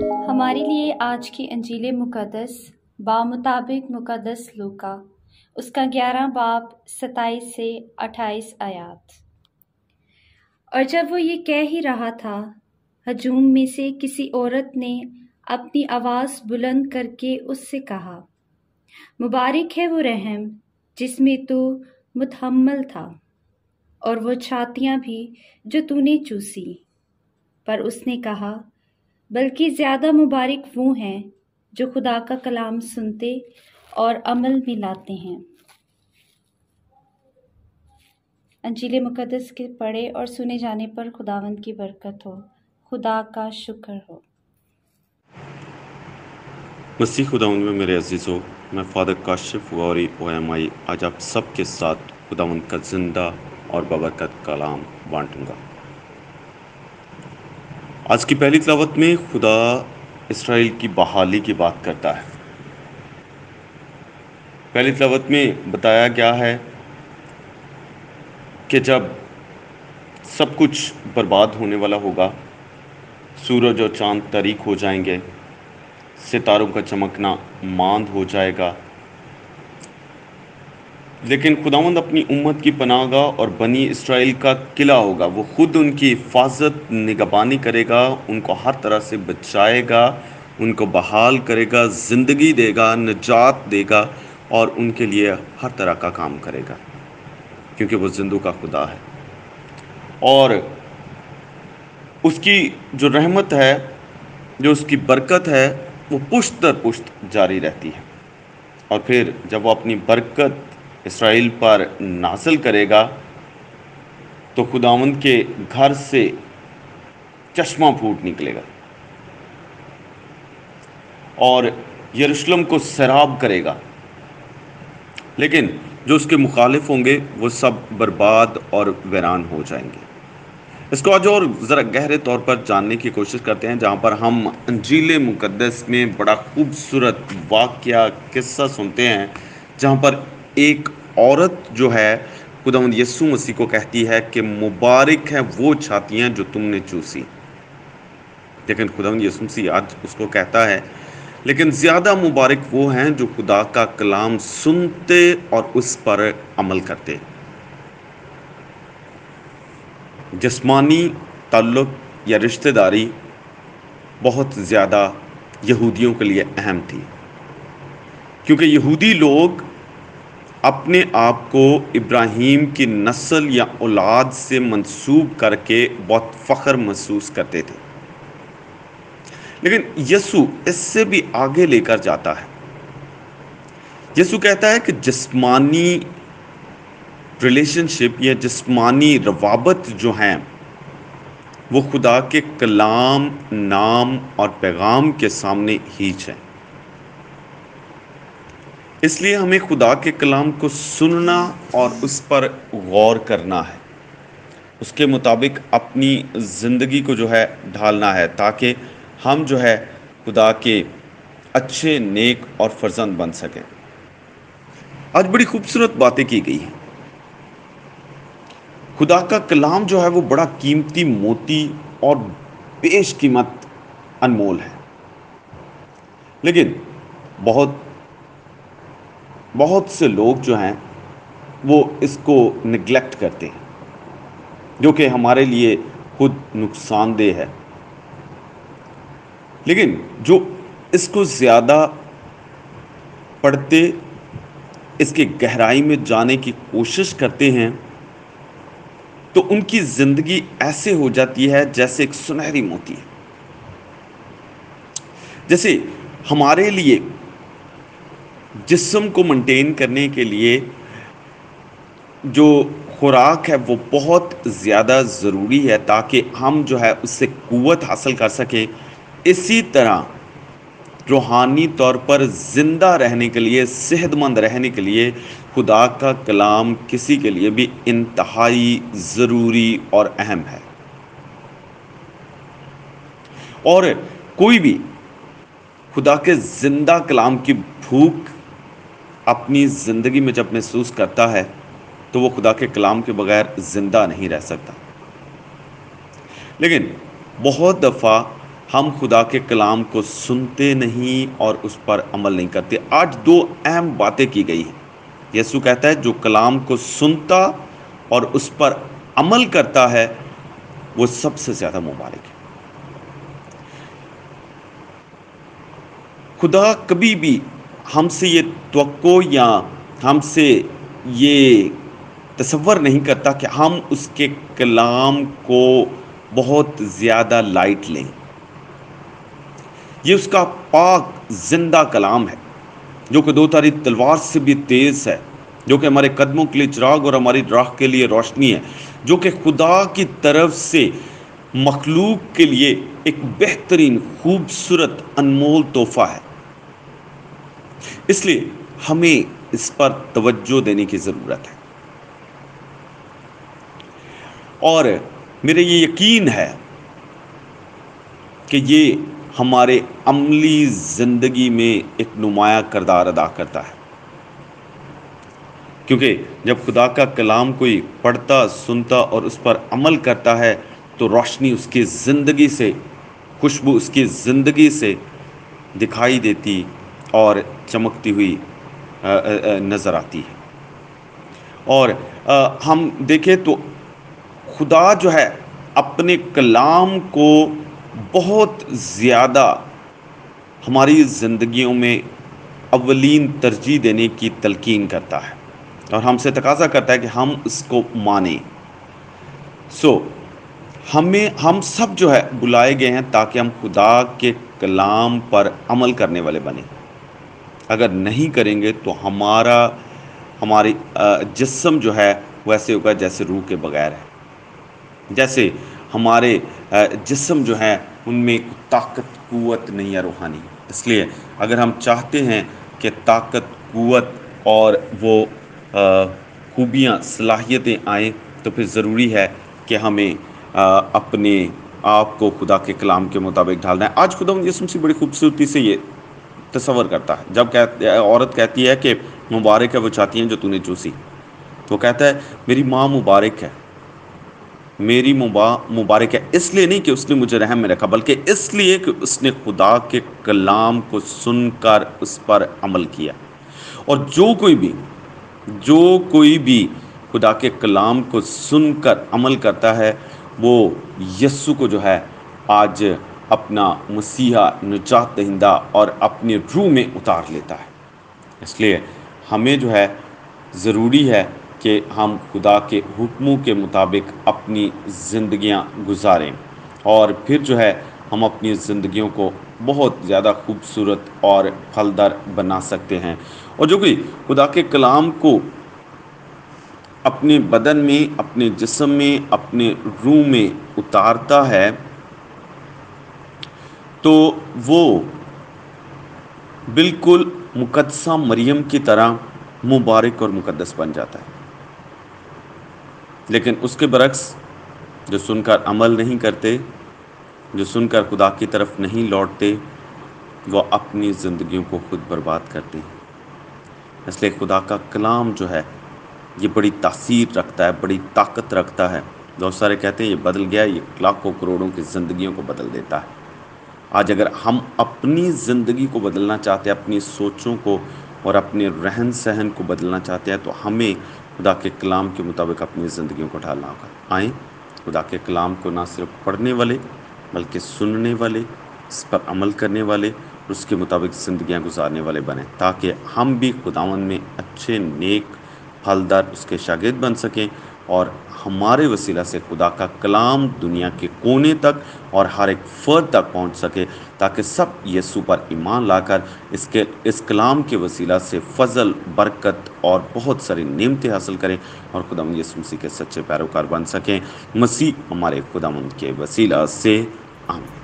हमारे लिए आज की इंजील मुक़द्दस बामुताबिक मुक़द्दस लूका उसका 11 बाब 27 से 28 आयात। और जब वो ये कह ही रहा था, हजूम में से किसी औरत ने अपनी आवाज़ बुलंद करके उससे कहा, मुबारक है वो रहम जिसमें तू मुतहम्मल था और वो छातियाँ भी जो तूने चूसी। पर उसने कहा, बल्कि ज़्यादा मुबारक वो हैं जो खुदा का कलाम सुनते और अमल में लाते हैं। इंजील मुक़द्दस के पढ़े और सुने जाने पर खुदावंद की बरकत हो। खुदा का शुक्र हो। मसीह खुदावंद में मेरे अजीज़ों, मैं फ़ादर काशिफ गौरी OMI आज आप सबके साथ खुदावंद का ज़िंदा और बबरकत कलाम बांटूंगा। आज की पहली तिलावत में खुदा इसराइल की बहाली की बात करता है। पहली तिलावत में बताया गया है कि जब सब कुछ बर्बाद होने वाला होगा, सूरज और चांद तारीक हो जाएंगे, सितारों का चमकना मांद हो जाएगा, लेकिन खुदावंद अपनी उम्मत की पनाहगाह और बनी इसराइल का किला होगा। वो खुद उनकी हिफाजत निगहबानी करेगा, उनको हर तरह से बचाएगा, उनको बहाल करेगा, ज़िंदगी देगा, निजात देगा और उनके लिए हर तरह का काम करेगा, क्योंकि वो जिंदू का खुदा है। और उसकी जो रहमत है, जो उसकी बरकत है, वो पुश्त दर पुश्त जारी रहती है। और फिर जब वो अपनी बरकत इसराइल पर नाज़िल करेगा तो खुदावंद के घर से चश्मा फूट निकलेगा और यरूशलेम को सैराब करेगा। लेकिन जो उसके मुखालिफ होंगे वो सब बर्बाद और वीरान हो जाएंगे। इसको आज और ज़रा गहरे तौर पर जानने की कोशिश करते हैं, जहाँ पर हम इंजील मुक़द्दस में बड़ा खूबसूरत वाक़या किस्सा सुनते हैं, जहाँ पर एक औरत जो है खुदावंद यीशु मसीह को कहती है कि मुबारक है वो छातियाँ जो तुमने चूसी। लेकिन खुदावंद यीशु मसीह आज उसको कहता है, लेकिन ज़्यादा मुबारक वो हैं जो खुदा का कलाम सुनते और उस पर अमल करते। जिस्मानी ताल्लुक़ या रिश्तेदारी बहुत ज़्यादा यहूदियों के लिए अहम थी, क्योंकि यहूदी लोग अपने आप को इब्राहीम की नस्ल या औलाद से मंसूब करके बहुत फ़ख्र महसूस करते थे। लेकिन यीशु इससे भी आगे लेकर जाता है। यीशु कहता है कि जिस्मानी रिलेशनशिप या जिस्मानी रवाबत जो हैं वो खुदा के कलाम, नाम और पैगाम के सामने हीच है। इसलिए हमें खुदा के कलाम को सुनना और उस पर गौर करना है, उसके मुताबिक अपनी ज़िंदगी को जो है ढालना है, ताकि हम जो है खुदा के अच्छे, नेक और फर्जंद बन सकें। आज बड़ी खूबसूरत बातें की गई हैं। खुदा का कलाम जो है वो बड़ा कीमती मोती और बेशकीमत अनमोल है। लेकिन बहुत से लोग जो हैं वो इसको निगलेक्ट करते हैं, जो कि हमारे लिए खुद नुकसानदेह है। लेकिन जो इसको ज़्यादा पढ़ते, इसके गहराई में जाने की कोशिश करते हैं, तो उनकी ज़िंदगी ऐसे हो जाती है जैसे एक सुनहरी मोती है। जैसे हमारे लिए जिस्म को मेंटेन करने के लिए जो खुराक है वो बहुत ज़्यादा ज़रूरी है, ताकि हम जो है उससे क़ुव्वत हासिल कर सकें। इसी तरह रूहानी तौर पर ज़िंदा रहने के लिए, सेहतमंद रहने के लिए खुदा का कलाम किसी के लिए भी इंतहाई ज़रूरी और अहम है। और कोई भी खुदा के ज़िंदा कलाम की भूख अपनी ज़िंदगी में जब महसूस करता है तो वो खुदा के कलाम के बगैर ज़िंदा नहीं रह सकता। लेकिन बहुत दफ़ा ہم خدا کے کلام کو سنتے نہیں اور اس پر عمل نہیں کرتے۔ آج دو اہم باتیں کی گئی ہیں۔ یسوع کہتا ہے جو کلام کو سنتا اور اس پر عمل کرتا ہے وہ سب سے زیادہ مبارک ہے۔ خدا کبھی بھی ہم سے یہ توقع یا ہم سے یہ تصور نہیں کرتا کہ ہم اس کے کلام کو بہت زیادہ لائٹ لیں۔ یہ اس کا پاک زندہ کلام ہے جو کہ دو دھاری تلوار سے بھی تیز ہے، جو کہ ہمارے قدموں کے لیے چراغ اور ہماری راہ کے لیے روشنی ہے، جو کہ خدا کی طرف سے مخلوق کے لیے ایک بہترین خوبصورت انمول تحفہ ہے۔ اس لیے ہمیں اس پر توجہ دینے کی ضرورت ہے، اور میرے یہ یقین ہے کہ یہ ہمارے عملی زندگی میں ایک نمایاں کردار ادا کرتا ہے، کیونکہ جب خدا کا کلام کوئی پڑھتا، سنتا اور اس پر عمل کرتا ہے تو روشنی اس کی زندگی سے، خوشبو اس کی زندگی سے دکھائی دیتی اور چمکتی ہوئی نظر آتی ہے۔ اور ہم دیکھیں تو خدا جو ہے اپنے کلام کو بہت زیادہ ہماری زندگیوں میں اولین ترجیح دینے کی تلقین کرتا ہے اور ہم سے تقاضا کرتا ہے کہ ہم اس کو مانیں۔ ہم سب جو ہے بلائے گئے ہیں تاکہ ہم خدا کے کلام پر عمل کرنے والے بنیں۔ اگر نہیں کریں گے تو ہماری جسم جو ہے ویسے ہوگا جیسے روح کے بغیر ہے، جیسے ہمارے جسم جو ہے ان میں طاقت قوت نہیں ہے روحانی۔ اس لیے اگر ہم چاہتے ہیں کہ طاقت قوت اور وہ خوبیاں صلاحیتیں آئیں تو پھر ضروری ہے کہ ہمیں اپنے آپ کو خدا کے کلام کے مطابق ڈھالنا ہے۔ آج خدا یسوع مسیح بڑی خوبصورتی سے یہ تصور کرتا ہے، جب عورت کہتی ہے کہ مبارک ہے وہ چاہتی ہیں جو تو نے چوسی، وہ کہتا ہے میری ماں مبارک ہے، میری ماں مبارک ہے، اس لیے نہیں کہ اس نے مجھے رحم میں رکھا بلکہ اس لیے کہ اس نے خدا کے کلام کو سن کر اس پر عمل کیا۔ اور جو کوئی بھی خدا کے کلام کو سن کر عمل کرتا ہے وہ یسوع کو جو ہے آج اپنا مسیحا، نجات دہندہ اور اپنی روح میں اتار لیتا ہے۔ اس لیے ہمیں جو ہے ضروری ہے کہ ہم خدا کے حکموں کے مطابق اپنی زندگیاں گزاریں، اور پھر جو ہے ہم اپنی زندگیوں کو بہت زیادہ خوبصورت اور پھلدار بنا سکتے ہیں۔ اور جو کہ خدا کے کلام کو اپنے بدن میں، اپنے جسم میں، اپنے روح میں اتارتا ہے تو وہ بالکل مقدسہ مریم کی طرح مبارک اور مقدس بن جاتا ہے۔ لیکن اس کے برعکس جو سن کر عمل نہیں کرتے، جو سن کر خدا کی طرف نہیں لوٹتے، وہ اپنی زندگیوں کو خود برباد کرتے ہیں۔ اس لیے خدا کا کلام جو ہے یہ بڑی تاثیر رکھتا ہے، بڑی طاقت رکھتا ہے۔ بہت سارے کہتے ہیں یہ بدل گیا، یہ لاکھوں کروڑوں کی زندگیوں کو بدل دیتا ہے۔ آج اگر ہم اپنی زندگی کو بدلنا چاہتے ہیں، اپنی سوچوں کو اور اپنے رہن سہن کو بدلنا چاہتے ہیں تو ہمیں خدا کے کلام کے مطابق اپنی زندگیوں کو ڈھالنا ہوگا۔ آئیں خدا کے کلام کو نہ صرف پڑھنے والے بلکہ سننے والے، اس پر عمل کرنے والے، اس کے مطابق زندگیاں گزارنے والے بنیں، تاکہ ہم بھی خداوند میں اچھے، نیک، پھلدار اس کے شاگرد بن سکیں، اور ہمارے وسیلہ سے خدا کا کلام دنیا کے کونے تک اور ہر ایک فرد تک پہنچ سکے، تاکہ سب یسوع پر ایمان لا کر اس کلام کے وسیلہ سے فضل، برکت اور بہت ساری نعمتیں حاصل کریں اور خداوند یسوع مسیح کے سچے پیروکار بن سکیں۔ مسیح ہمارے خداوند کے وسیلہ سے آمین۔